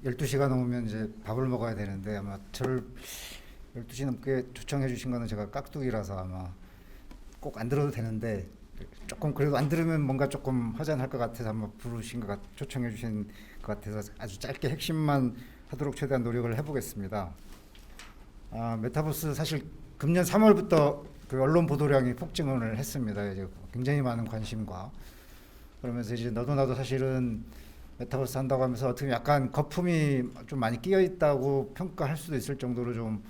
12시가 넘으면 이제 밥을 먹어야 되는데 아마 저를 12시 넘게 초청해 주신 거는 제가 깍두기라서 아마 꼭 안 들어도 되는데 조금 그래도 안 들으면 뭔가 조금 허전할 것 같아서 한번 부르신 것 초청해 주신 것 같아서 아주 짧게 핵심만 하도록 최대한 노력을 해보겠습니다. 메타버스 사실 금년 3월부터 그 언론 보도량이 폭증을 했습니다. 이제 굉장히 많은 관심과 그러면서 이제 너도 나도 사실은 메타버스 한다고 하면서 어떻게 약간 거품이 좀 많이 끼어 있다고 평가할 수도 있을 정도로 좀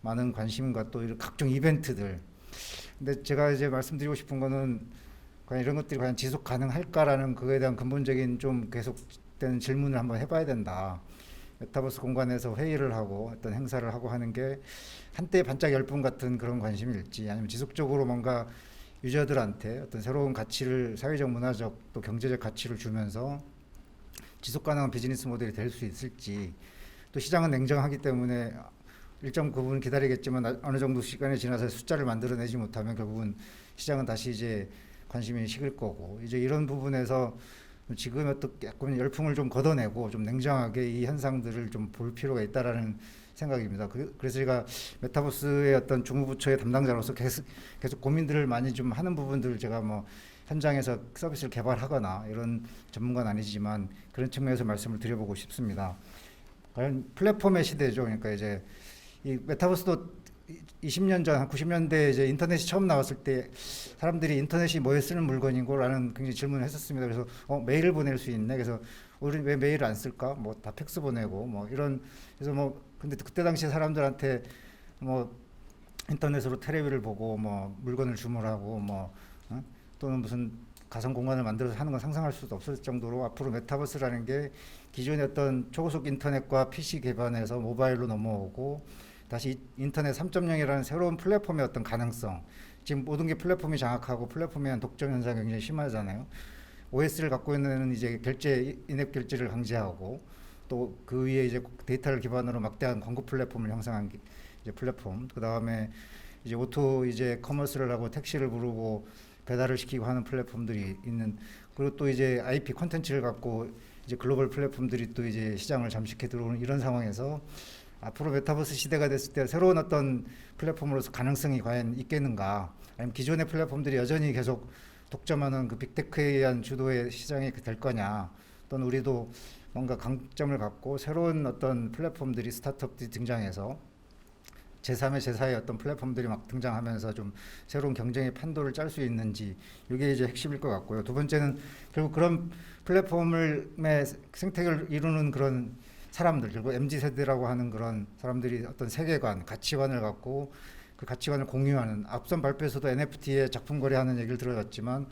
많은 관심과 또 이런 각종 이벤트들. 근데 제가 이제 말씀드리고 싶은 거는 과연 이런 것들이 과연 지속 가능할까라는 그거에 대한 근본적인 좀 계속되는 질문을 한번 해봐야 된다. 메타버스 공간에서 회의를 하고 어떤 행사를 하고 하는 게 한때 반짝 열풍 같은 그런 관심일지 아니면 지속적으로 뭔가 유저들한테 어떤 새로운 가치를 사회적 문화적 또 경제적 가치를 주면서 지속 가능한 비즈니스 모델이 될 수 있을지 또 시장은 냉정하기 때문에 일정 부분 기다리겠지만 어느 정도 시간이 지나서 숫자를 만들어내지 못하면 결국은 시장은 다시 이제 관심이 식을 거고 이제 이런 부분에서 지금 어떻게 약간 열풍을 좀 걷어내고 좀 냉정하게 이 현상들을 좀 볼 필요가 있다라는 생각입니다. 그래서 제가 메타버스의 어떤 주무부처의 담당자로서 계속 고민들을 많이 좀 하는 부분들을 제가 뭐 현장에서 서비스를 개발하거나 이런 전문가는 아니지만 그런 측면에서 말씀을 드려보고 싶습니다. 과연 플랫폼의 시대죠. 그러니까 이제 이 메타버스도 20년 전, 한 90년대 이제 인터넷이 처음 나왔을 때 사람들이 인터넷이 뭐에 쓰는 물건인고라는 굉장히 질문을 했었습니다. 그래서 메일을 보낼 수 있네. 그래서 우리 왜 메일을 안 쓸까? 뭐 다 팩스 보내고 뭐 이런 그래서 뭐 근데 그때 당시에 사람들한테 뭐 인터넷으로 텔레비를 보고 뭐 물건을 주문하고 뭐 또는 무슨 가상 공간을 만들어서 하는 건 상상할 수도 없을 정도로 앞으로 메타버스라는 게 기존의 어떤 초고속 인터넷과 PC 기반에서 모바일로 넘어오고 다시 인터넷 3.0이라는 새로운 플랫폼의 어떤 가능성 지금 모든 게 플랫폼이 장악하고 플랫폼에 대한 독점 현상이 굉장히 심하잖아요. OS를 갖고 있는 이제 인앱 결제를 강제하고 또 그 위에 이제 데이터를 기반으로 막대한 광고 플랫폼을 형성한 이제 플랫폼 그 다음에 이제 오토 이제 커머스를 하고 택시를 부르고 배달을 시키고 하는 플랫폼들이 있는 그리고 또 이제 IP 콘텐츠를 갖고 이제 글로벌 플랫폼들이 또 이제 시장을 잠식해 들어오는 이런 상황에서 앞으로 메타버스 시대가 됐을 때 새로운 어떤 플랫폼으로서 가능성이 과연 있겠는가 아니면 기존의 플랫폼들이 여전히 계속 독점하는 그 빅테크에 의한 주도의 시장이 될 거냐 또는 우리도 뭔가 강점을 갖고 새로운 어떤 플랫폼들이 스타트업들이 등장해서 제3의 제4의 어떤 플랫폼들이 막 등장하면서 좀 새로운 경쟁의 판도를 짤 수 있는지 이게 이제 핵심일 것 같고요. 두 번째는 결국 그런 플랫폼의 생태계를 이루는 그런 사람들, 결국 MZ세대라고 하는 그런 사람들이 어떤 세계관, 가치관을 갖고 그 가치관을 공유하는 앞선 발표에서도 NFT의 작품 거래하는 얘기를 들어봤지만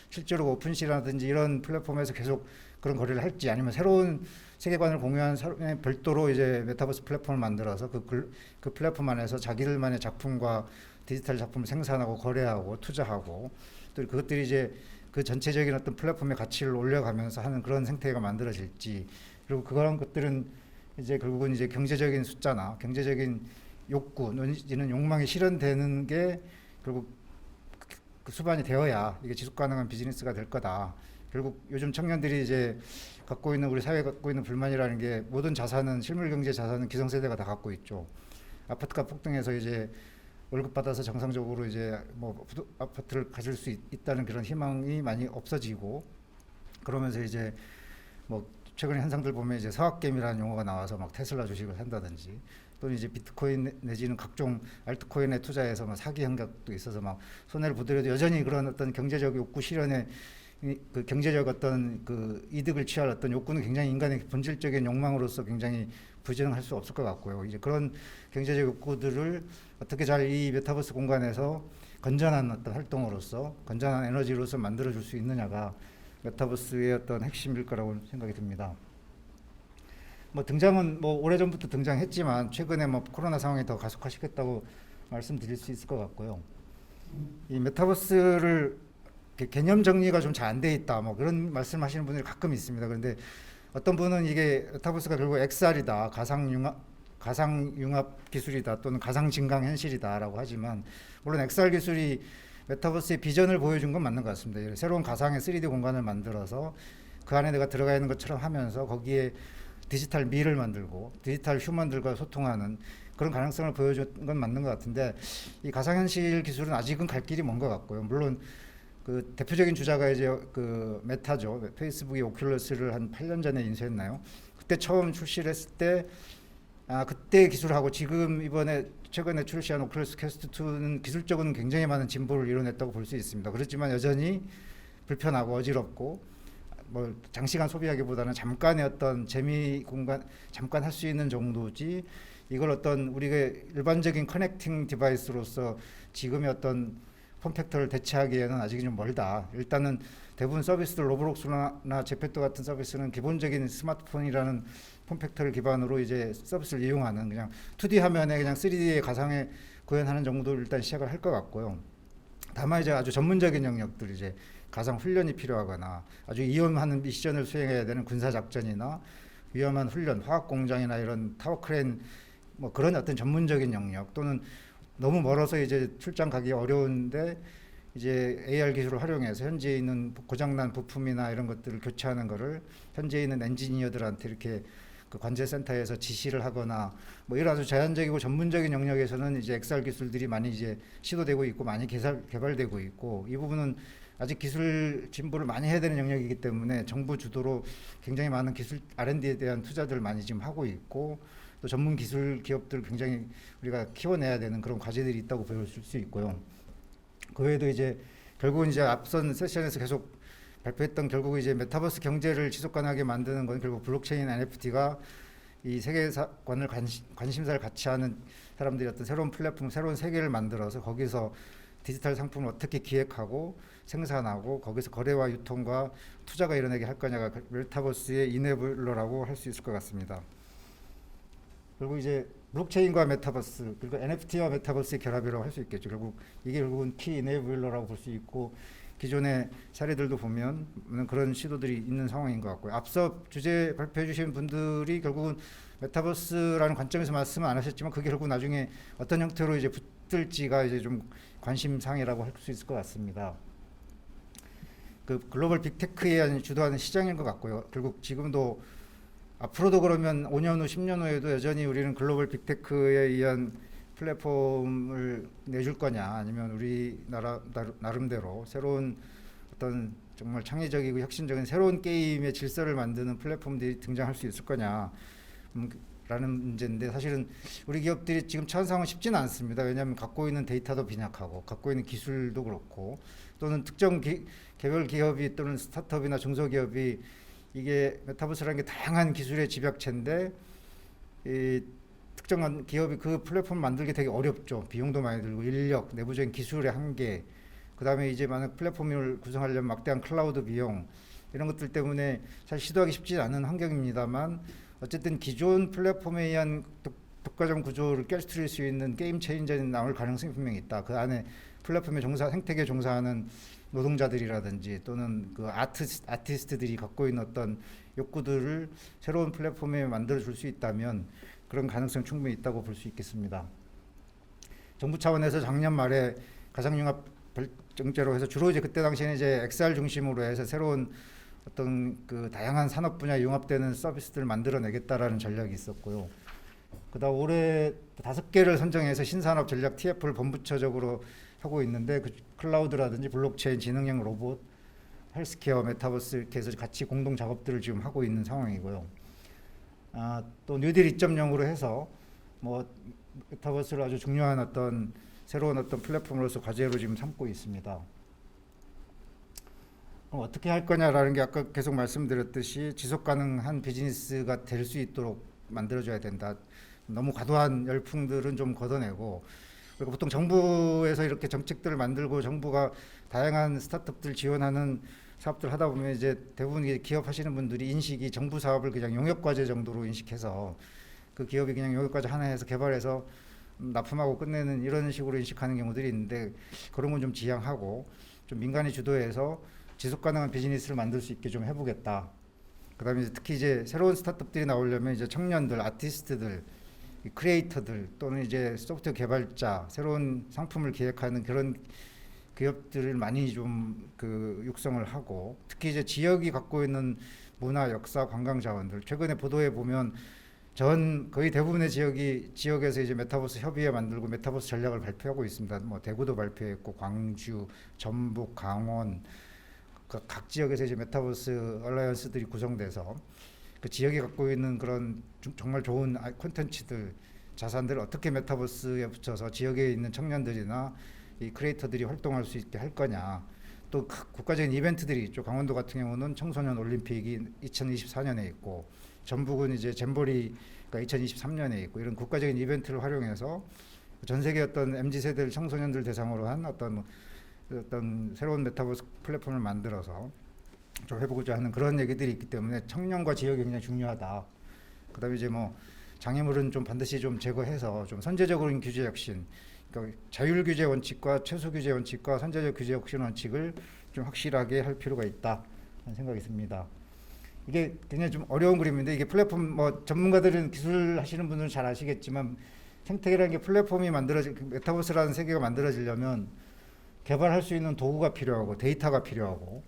실제로 오픈시라든지 이런 플랫폼에서 계속 그런 거래를 할지 아니면 새로운 세계관을 공유한 사람의 별도로 이제 메타버스 플랫폼을 만들어서 그 플랫폼 안에서 자기들만의 작품과 디지털 작품을 생산하고 거래하고 투자하고 또 그것들이 이제 그 전체적인 어떤 플랫폼의 가치를 올려가면서 하는 그런 생태계가 만들어질지 그리고 그런 것들은 이제 결국은 이제 경제적인 숫자나 경제적인 욕구 내지는 욕망이 실현되는 게 결국 그 수반이 되어야 이게 지속 가능한 비즈니스가 될 거다. 결국 요즘 청년들이 이제 갖고 있는 우리 사회가 갖고 있는 불만이라는 게 모든 자산은 실물 경제 자산은 기성세대가 다 갖고 있죠. 아파트가 폭등해서 이제 월급 받아서 정상적으로 이제 뭐 아파트를 가질 수 있다는 그런 희망이 많이 없어지고 그러면서 이제 뭐 최근에 현상들 보면 이제 서학개미라는 용어가 나와서 막 테슬라 주식을 산다든지 또는 이제 비트코인 내지는 각종 알트코인에 투자해서 막 사기 행각도 있어서 막 손해를 보더라도 여전히 그런 어떤 경제적 욕구 실현에 그 경제적 어떤 그 이득을 취할 어떤 욕구는 굉장히 인간의 본질적인 욕망으로서 굉장히 부정할 수 없을 것 같고요. 이제 그런 경제적 욕구들을 어떻게 잘 이 메타버스 공간에서 건전한 어떤 활동으로서 건전한 에너지로서 만들어줄 수 있느냐가 메타버스의 어떤 핵심일 거라고 생각이 듭니다. 뭐 등장은 뭐 오래전부터 등장했지만 최근에 뭐 코로나 상황이 더 가속화시켰다고 말씀드릴 수 있을 것 같고요. 이 메타버스를 개념 정리가 좀 잘 안 돼 있다 뭐 그런 말씀하시는 분들이 가끔 있습니다. 그런데 어떤 분은 이게 메타버스가 결국 XR이다 가상융합 기술이다 또는 가상증강현실이다라고 하지만 물론 XR 기술이 메타버스의 비전을 보여준 건 맞는 것 같습니다. 새로운 가상의 3D 공간을 만들어서 그 안에 내가 들어가 있는 것처럼 하면서 거기에 디지털 미를 만들고 디지털 휴먼들과 소통하는 그런 가능성을 보여준 건 맞는 것 같은데, 이 가상현실 기술은 아직은 갈 길이 먼 것 같고요. 물론 그 대표적인 주자가 이제 그 메타죠. 페이스북이 오큘러스를 한 8년 전에 인수했나요? 그때 처음 출시를 했을 때, 그때 기술하고 지금 이번에 최근에 출시한 오큘러스 퀘스트 2는 기술적으로는 굉장히 많은 진보를 이뤄냈다고 볼 수 있습니다. 그렇지만 여전히 불편하고 어지럽고, 뭐 장시간 소비하기보다는 잠깐의 어떤 재미 공간, 잠깐 할 수 있는 정도지, 이걸 어떤 우리가 일반적인 커넥팅 디바이스로서 지금의 어떤 폼팩터를 대체하기에는 아직 좀 멀다. 일단은 대부분 서비스들, 로블록스나 제페토 같은 서비스는 기본적인 스마트폰이라는 폼팩터를 기반으로 이제 서비스를 이용하는, 그냥 2D 화면에 그냥 3D의 가상에 구현하는 정도로 일단 시작을 할 것 같고요. 다만 이제 아주 전문적인 영역들, 이제 가상 훈련이 필요하거나 아주 위험한 미션을 수행해야 되는 군사 작전이나 위험한 훈련, 화학 공장이나 이런 타워 크레인, 뭐 그런 어떤 전문적인 영역, 또는 너무 멀어서 이제 출장 가기 어려운데 이제 AR 기술을 활용해서 현지에 있는 고장난 부품이나 이런 것들을 교체하는 거를 현지에 있는 엔지니어들한테 이렇게 그 관제센터에서 지시를 하거나, 뭐 이런 아주 제한적이고 전문적인 영역에서는 이제 XR 기술들이 많이 이제 시도되고 있고 많이 개발되고 있고, 이 부분은 아직 기술 진보를 많이 해야 되는 영역이기 때문에 정부 주도로 굉장히 많은 기술 R&D에 대한 투자들을 많이 지금 하고 있고, 또 전문 기술 기업들 굉장히 우리가 키워내야 되는 그런 과제들이 있다고 보여줄 수 있고요. 그 외에도 이제 결국은 이제 앞선 세션에서 계속 발표했던, 결국 이제 메타버스 경제를 지속 가능하게 만드는 건 결국 블록체인 NFT가 이 세계관을 관심사를 같이 하는 사람들이 어떤 새로운 플랫폼, 새로운 세계를 만들어서 거기서 디지털 상품을 어떻게 기획하고 생산하고 거기서 거래와 유통과 투자가 일어나게 할 거냐가 메타버스의 이네블러라고 할 수 있을 것 같습니다. 그리고 이제 블록체인과 메타버스, 그리고 NFT와 메타버스의 결합이라고 할 수 있겠죠. 결국 이게 결국은 키 이네블러라고 볼 수 있고, 기존의 사례들도 보면 그런 시도들이 있는 상황인 것 같고요. 앞서 주제 발표해 주신 분들이 결국은 메타버스라는 관점에서 말씀은 안 하셨지만, 그게 결국 나중에 어떤 형태로 이제 붙을지가 이제 좀 관심사항이라고 할 수 있을 것 같습니다. 그 글로벌 빅테크에 의한 주도하는 시장인 것 같고요. 결국 지금도 앞으로도 그러면 5년 후, 10년 후에도 여전히 우리는 글로벌 빅테크에 의한 플랫폼을 내줄 거냐, 아니면 우리나라 나름대로 새로운 어떤 정말 창의적이고 혁신적인 새로운 게임의 질서를 만드는 플랫폼들이 등장할 수 있을 거냐 라는 문제인데, 사실은 우리 기업들이 지금 처한 상황은 쉽지는 않습니다. 왜냐하면 갖고 있는 데이터도 빈약하고 갖고 있는 기술도 그렇고, 또는 특정 개별 기업이 또는 스타트업이나 중소기업이 이게 메타버스라는 게 다양한 기술의 집약체인데, 이 특정한 기업이 그 플랫폼 만들기 되게 어렵죠. 비용도 많이 들고 인력, 내부적인 기술의 한계, 그 다음에 이제 만약 플랫폼을 구성하려면 막대한 클라우드 비용, 이런 것들 때문에 사실 시도하기 쉽지 않은 환경입니다만, 어쨌든 기존 플랫폼에 의한 독과점 구조를 깨뜨릴 수 있는 게임 체인저는 나올 가능성이 분명히 있다. 그 안에 플랫폼의 생태계에 종사하는 노동자들이라든지 또는 그 아티스트들이 갖고 있는 어떤 욕구들을 새로운 플랫폼에 만들어 줄 수 있다면 그런 가능성 충분히 있다고 볼 수 있겠습니다. 정부 차원에서 작년 말에 가상융합 결정제로 해서 주로 이제 그때 당시에는 이제 XR 중심으로 해서 새로운 어떤 그 다양한 산업 분야에 융합되는 서비스들을 만들어내겠다라는 전략이 있었고요. 그다음 올해 5개를 선정해서 신산업 전략 TF를 본부처적으로 하고 있는데, 그 클라우드라든지 블록체인, 지능형 로봇, 헬스케어, 메타버스 이렇게 해서 같이 공동 작업들을 지금 하고 있는 상황이고요. 또 뉴딜 2.0으로 해서 뭐 메타버스를 아주 중요한 어떤 새로운 어떤 플랫폼으로서 과제로 지금 삼고 있습니다. 그럼 어떻게 할 거냐라는 게 아까 계속 말씀드렸듯이 지속 가능한 비즈니스가 될 수 있도록 만들어줘야 된다. 너무 과도한 열풍들은 좀 걷어내고, 그리고 보통 정부에서 이렇게 정책들을 만들고 정부가 다양한 스타트업들 지원하는 사업들 하다 보면 이제 대부분 기업 하시는 분들이 인식이 정부 사업을 그냥 용역과제 정도로 인식해서 그 기업이 그냥 용역과제 하나 해서 개발해서 납품하고 끝내는 이런 식으로 인식하는 경우들이 있는데, 그런 건 좀 지양하고 좀 민간이 주도해서 지속 가능한 비즈니스를 만들 수 있게 좀 해보겠다. 그다음에 특히 이제 새로운 스타트업들이 나오려면 이제 청년들, 아티스트들, 크리에이터들 또는 이제 소프트웨어 개발자, 새로운 상품을 기획하는 그런 기업들을 많이 좀 그 육성을 하고, 특히 이제 지역이 갖고 있는 문화, 역사, 관광 자원들. 최근에 보도에 보면 전 거의 대부분의 지역에서 이제 메타버스 협의회 만들고 메타버스 전략을 발표하고 있습니다. 뭐 대구도 발표했고 광주, 전북, 강원 각 지역에서 이제 메타버스 얼라이언스들이 구성돼서 그 지역이 갖고 있는 그런 정말 좋은 콘텐츠들, 자산들을 어떻게 메타버스에 붙여서 지역에 있는 청년들이나 이 크리에이터들이 활동할 수 있게 할 거냐. 또 국가적인 이벤트들이 있죠. 강원도 같은 경우는 청소년 올림픽이 2024년에 있고, 전북은 이제 잼버리가 2023년에 있고, 이런 국가적인 이벤트를 활용해서 전 세계 어떤 MZ 세대를 청소년들 대상으로 한 어떤 새로운 메타버스 플랫폼을 만들어서 좀 해보고자 하는 그런 얘기들이 있기 때문에 청년과 지역이 굉장히 중요하다. 그다음에 이제 뭐 장애물은 좀 반드시 좀 제거해서 좀 선제적인 규제 혁신, 그러니까 자율 규제 원칙과 최소 규제 원칙과 선제적 규제 혁신 원칙을 좀 확실하게 할 필요가 있다 하는 생각이 듭니다. 이게 굉장히 좀 어려운 그림인데, 이게 플랫폼 뭐 전문가들은 기술 하시는 분들은 잘 아시겠지만 생태계라는 게 플랫폼이 메타버스라는 세계가 만들어지려면 개발할 수 있는 도구가 필요하고 데이터가 필요하고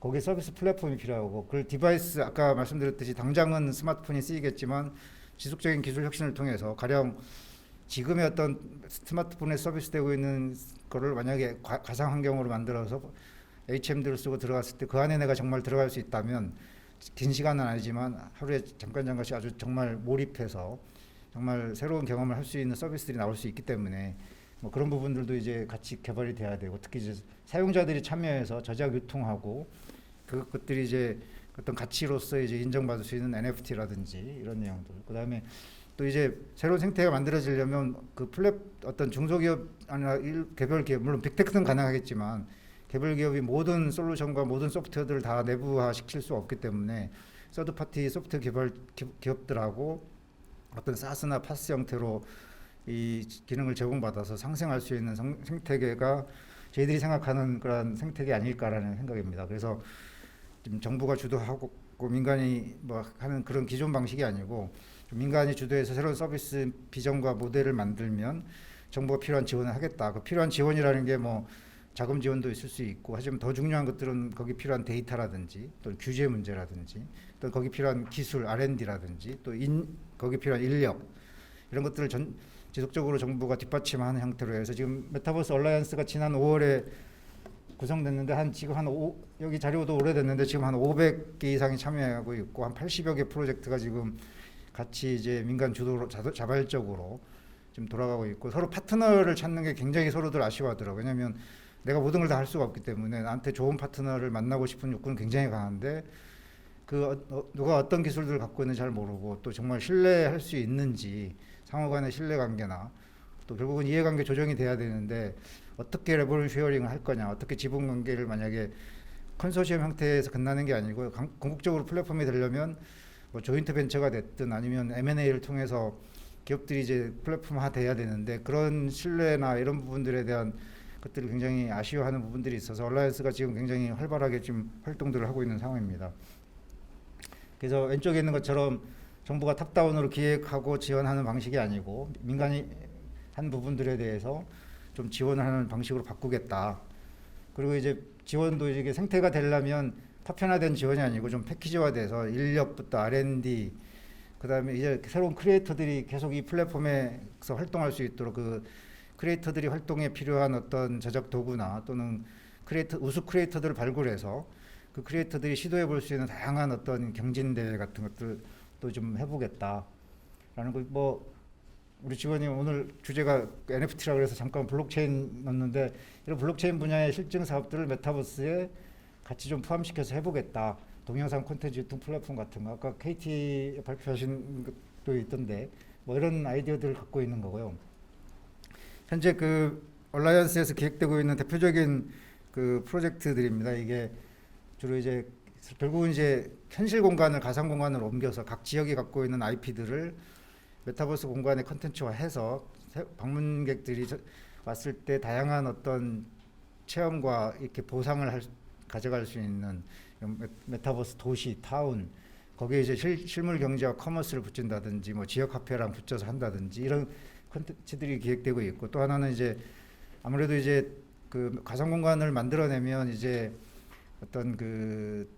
거기에 서비스 플랫폼이 필요하고, 그 디바이스 아까 말씀드렸듯이 당장은 스마트폰이 쓰이겠지만 지속적인 기술 혁신을 통해서 가령 지금의 어떤 스마트폰에 서비스되고 있는 거를 만약에 가상 환경으로 만들어서 HMD를 쓰고 들어갔을 때 그 안에 내가 정말 들어갈 수 있다면 긴 시간은 아니지만 하루에 잠깐씩 아주 정말 몰입해서 정말 새로운 경험을 할 수 있는 서비스들이 나올 수 있기 때문에 뭐 그런 부분들도 이제 같이 개발이 돼야 되고, 특히 이제 사용자들이 참여해서 저작 유통하고 그것들이 이제 어떤 가치로서 이제 인정받을 수 있는 NFT라든지 이런 내용들. 그다음에 또 이제 새로운 생태가 만들어지려면 그 어떤 중소기업 아니라 개별 기업, 물론 빅테크는 가능하겠지만 개별 기업이 모든 솔루션과 모든 소프트웨어들을 다 내부화 시킬 수 없기 때문에 서드 파티 소프트웨어 개발 기업들하고 어떤 사스나 파스 형태로 이 기능을 제공받아서 상생할 수 있는 생태계가 저희들이 생각하는 그런 생태계 아닐까라는 생각입니다. 그래서 지금 정부가 주도하고 민간이 뭐 하는 그런 기존 방식이 아니고 좀 민간이 주도해서 새로운 서비스 비전과 모델을 만들면 정부가 필요한 지원을 하겠다. 그 필요한 지원이라는 게 뭐 자금 지원도 있을 수 있고, 하지만 더 중요한 것들은 거기 필요한 데이터라든지 또 규제 문제라든지 또 거기 필요한 기술 R&D라든지 또 거기 필요한 인력, 이런 것들을 지속적으로 정부가 뒷받침하는 형태로 해서 지금 메타버스 얼라이언스가 지난 5월에 구성됐는데 지금 여기 자료도 오래됐는데 지금 한 500개 이상이 참여하고 있고 한 80여 개 프로젝트가 지금 같이 이제 민간 주도로 자발적으로 지금 돌아가고 있고, 서로 파트너를 찾는 게 굉장히 서로들 아쉬워하더라고요. 왜냐하면 내가 모든 걸 다 할 수가 없기 때문에 나한테 좋은 파트너를 만나고 싶은 욕구는 굉장히 강한데 누가 어떤 기술들을 갖고 있는지 잘 모르고 또 정말 신뢰할 수 있는지 상호 간의 신뢰관계나 또 결국은 이해관계 조정이 돼야 되는데 어떻게 레버리지 쉐어링을 할 거냐, 어떻게 지분관계를 만약에 컨소시엄 형태에서 끝나는 게 아니고 궁극적으로 플랫폼이 되려면 뭐 조인트 벤처가 됐든 아니면 M&A를 통해서 기업들이 이제 플랫폼화 돼야 되는데 그런 신뢰나 이런 부분들에 대한 것들을 굉장히 아쉬워하는 부분들이 있어서 얼라이언스가 지금 굉장히 활발하게 지금 활동들을 하고 있는 상황입니다. 그래서 왼쪽에 있는 것처럼 정부가 탑다운으로 기획하고 지원하는 방식이 아니고 민간이 한 부분들에 대해서 좀 지원을 하는 방식으로 바꾸겠다. 그리고 이제 지원도 이게 생태가 되려면 파편화된 지원이 아니고 좀 패키지화돼서 인력부터 R&D, 그다음에 이제 새로운 크리에이터들이 계속 이 플랫폼에서 활동할 수 있도록 그 크리에이터들이 활동에 필요한 어떤 제작 도구나 또는 우수 크리에이터들을 발굴해서 그 크리에이터들이 시도해 볼 수 있는 다양한 어떤 경진대회 같은 것들도 좀 해보겠다라는 거. 뭐 우리 직원이 오늘 주제가 NFT라고 해서 잠깐 블록체인 넣었는데 이런 블록체인 분야의 실증 사업들을 메타버스에 같이 좀 포함시켜서 해보겠다. 동영상 콘텐츠 유통 플랫폼 같은 거 아까 KT 발표하신 것도 있던데 뭐 이런 아이디어들을 갖고 있는 거고요. 현재 그 얼라이언스에서 기획되고 있는 대표적인 그 프로젝트들입니다. 이게 주로 이제 결국은 이제 현실 공간을 가상 공간으로 옮겨서 각 지역이 갖고 있는 IP들을 메타버스 공간에 컨텐츠화해서 방문객들이 왔을 때 다양한 어떤 체험과 이렇게 보상을 가져갈 수 있는 메타버스 도시, 타운, 거기에 이제 실물 경제와 커머스를 붙인다든지 뭐 지역 화폐랑 붙여서 한다든지 이런 콘텐츠들이 기획되고 있고, 또 하나는 이제 아무래도 이제 그 가상 공간을 만들어내면 이제 어떤 그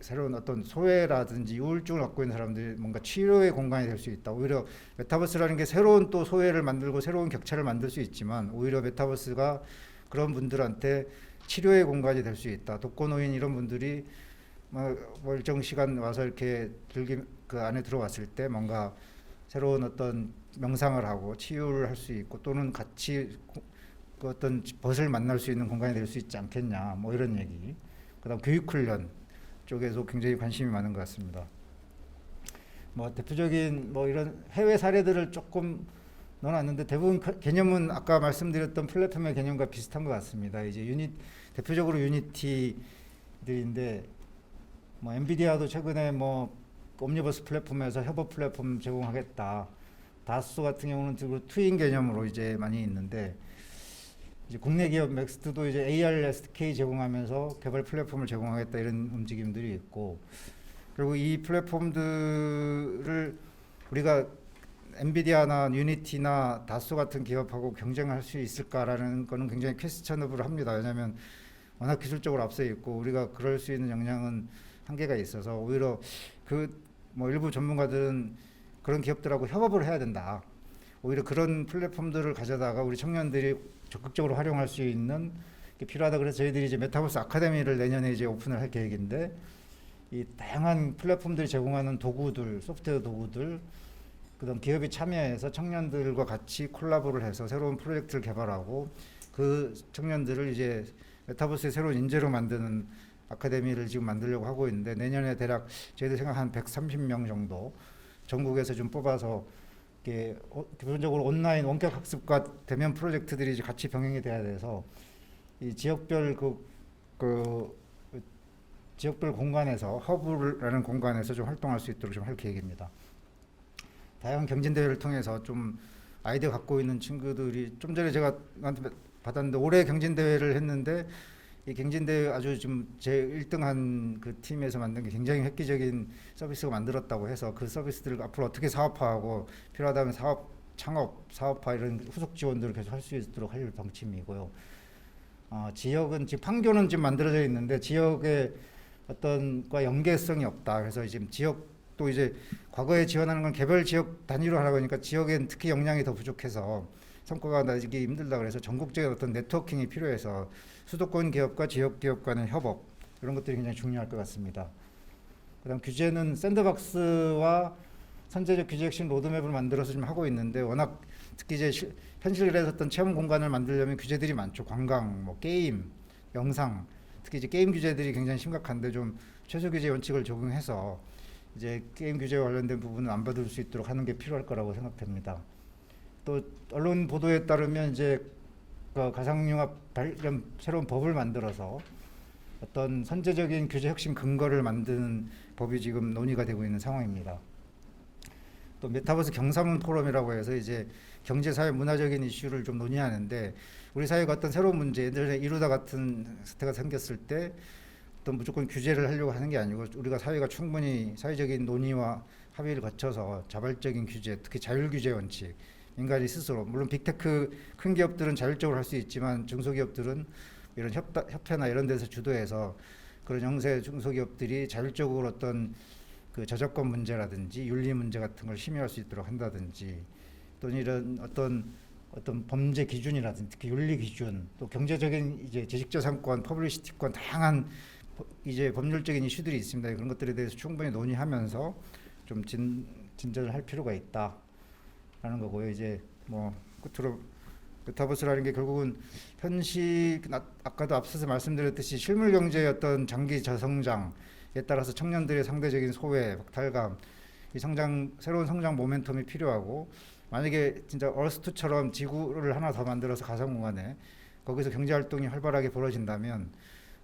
새로운 어떤 소외라든지 우울증을 갖고 있는 사람들이 뭔가 치료의 공간이 될 수 있다. 오히려 메타버스라는 게 새로운 또 소외를 만들고 새로운 격차를 만들 수 있지만 오히려 메타버스가 그런 분들한테 치료의 공간이 될 수 있다. 독거노인 이런 분들이 뭐 일정 시간 와서 이렇게 그 안에 들어왔을 때 뭔가 새로운 어떤 명상을 하고 치유를 할 수 있고 또는 같이 그 어떤 벗을 만날 수 있는 공간이 될 수 있지 않겠냐. 뭐 이런 얘기. 그다음 교육훈련 쪽에도 굉장히 관심이 많은 것 같습니다. 뭐 대표적인 뭐 이런 해외 사례들을 조금 넣어놨는데 대부분 개념은 아까 말씀드렸던 플랫폼의 개념과 비슷한 것 같습니다. 이제 대표적으로 유니티들인데 뭐 엔비디아도 최근에 뭐 옴니버스 플랫폼에서 협업 플랫폼 제공하겠다. 다스 같은 경우는 트윈 개념으로 이제 많이 있는데 이제 국내 기업 맥스트도 이제 AR SDK 제공하면서 개발 플랫폼을 제공하겠다 이런 움직임들이 있고 그리고 이 플랫폼들을 우리가 엔비디아나 유니티나 다소 같은 기업하고 경쟁할 수 있을까라는 거는 굉장히 퀘스천업을 합니다. 왜냐하면 워낙 기술적으로 앞서 있고 우리가 그럴 수 있는 역량은 한계가 있어서 오히려 그 뭐 일부 전문가들은 그런 기업들하고 협업을 해야 된다. 오히려 그런 플랫폼들을 가져다가 우리 청년들이 적극적으로 활용할 수 있는 게 필요하다. 그래서 저희들이 이제 메타버스 아카데미를 내년에 이제 오픈을 할 계획인데 이 다양한 플랫폼들이 제공하는 도구들, 소프트웨어 도구들, 그다음 기업이 참여해서 청년들과 같이 콜라보를 해서 새로운 프로젝트를 개발하고 그 청년들을 이제 메타버스의 새로운 인재로 만드는 아카데미를 지금 만들려고 하고 있는데 내년에 대략 저희들 생각 한 130명 정도 전국에서 좀 뽑아서 이게 기본적으로 온라인 원격 학습과 대면 프로젝트들이 이제 같이 병행이 돼야 돼서 이 지역별 지역별 공간에서 허브라는 공간에서 좀 활동할 수 있도록 좀 할 계획입니다. 다양한 경진대회를 통해서 좀 아이디어 갖고 있는 친구들이 좀 전에 제가 받았는데 올해 경진대회를 했는데 이 경진대회 아주 좀 제 1등한 그 팀에서 만든 게 굉장히 획기적인 서비스가 만들었다고 해서 그 서비스들을 앞으로 어떻게 사업화하고 필요하다면 창업, 사업화 이런 후속 지원들을 계속 할 수 있도록 할 방침이고요. 지역은 지금 판교는 지금 만들어져 있는데 지역의 어떤과 연계성이 없다. 그래서 지금 지역도 이제 과거에 지원하는 건 개별 지역 단위로 하라고 하니까 지역엔 특히 역량이 더 부족해서 성과가 나기 힘들다 그래서 전국적인 어떤 네트워킹이 필요해서 수도권 기업과 지역 기업 간의 협업 이런 것들이 굉장히 중요할 것 같습니다. 그다음 규제는 샌드박스와 선제적 규제 핵심 로드맵을 만들어서 지금 하고 있는데 워낙 특히 이제 현실에서 어떤 체험 공간을 만들려면 규제들이 많죠. 관광, 뭐 게임, 영상, 특히 이제 게임 규제들이 굉장히 심각한데 좀 최소 규제 원칙을 적용해서 이제 게임 규제와 관련된 부분은 안 받을 수 있도록 하는 게 필요할 거라고 생각됩니다. 또 언론 보도에 따르면 이제 그 가상융합 관련 새로운 법을 만들어서 어떤 선제적인 규제 혁신 근거를 만드는 법이 지금 논의가 되고 있는 상황입니다. 또 메타버스 경사문 포럼이라고 해서 이제 경제, 사회, 문화적인 이슈를 좀 논의하는데 우리 사회가 어떤 새로운 문제, 예전에 이루다 같은 사태가 생겼을 때 어떤 무조건 규제를 하려고 하는 게 아니고 우리가 사회가 충분히 사회적인 논의와 합의를 거쳐서 자발적인 규제, 특히 자율 규제 원칙, 인간이 스스로 물론 빅테크 큰 기업들은 자율적으로 할 수 있지만 중소기업들은 이런 협회나 이런 데서 주도해서 그런 영세 중소기업들이 자율적으로 어떤 그 저작권 문제라든지 윤리 문제 같은 걸 심의할 수 있도록 한다든지 또는 이런 어떤 범죄 기준이라든지 특히 윤리 기준 또 경제적인 이제 지식재산권, 퍼블리시티권 다양한 이제 법률적인 이슈들이 있습니다. 그런 것들에 대해서 충분히 논의하면서 좀 진전을 할 필요가 있다. 라는 거고요. 이제 뭐 끝으로 메타버스라는 게 결국은 아까도 앞서서 말씀드렸듯이 실물 경제의 어떤 장기 저성장에 따라서 청년들의 상대적인 소외, 박탈감, 이 새로운 성장 모멘텀이 필요하고 만약에 진짜 얼스투처럼 지구를 하나 더 만들어서 가상공간에 거기서 경제 활동이 활발하게 벌어진다면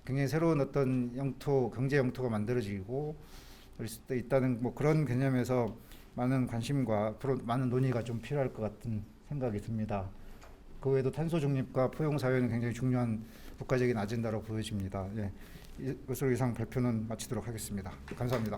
굉장히 새로운 어떤 경제 영토가 만들어지고 그럴 수도 있다는 뭐 그런 개념에서 많은 관심과 앞으로 많은 논의가 좀 필요할 것 같은 생각이 듭니다. 그 외에도 탄소 중립과 포용 사회는 굉장히 중요한 국가적인 아젠다로 보여집니다. 예, 이것으로 이상 발표는 마치도록 하겠습니다. 감사합니다.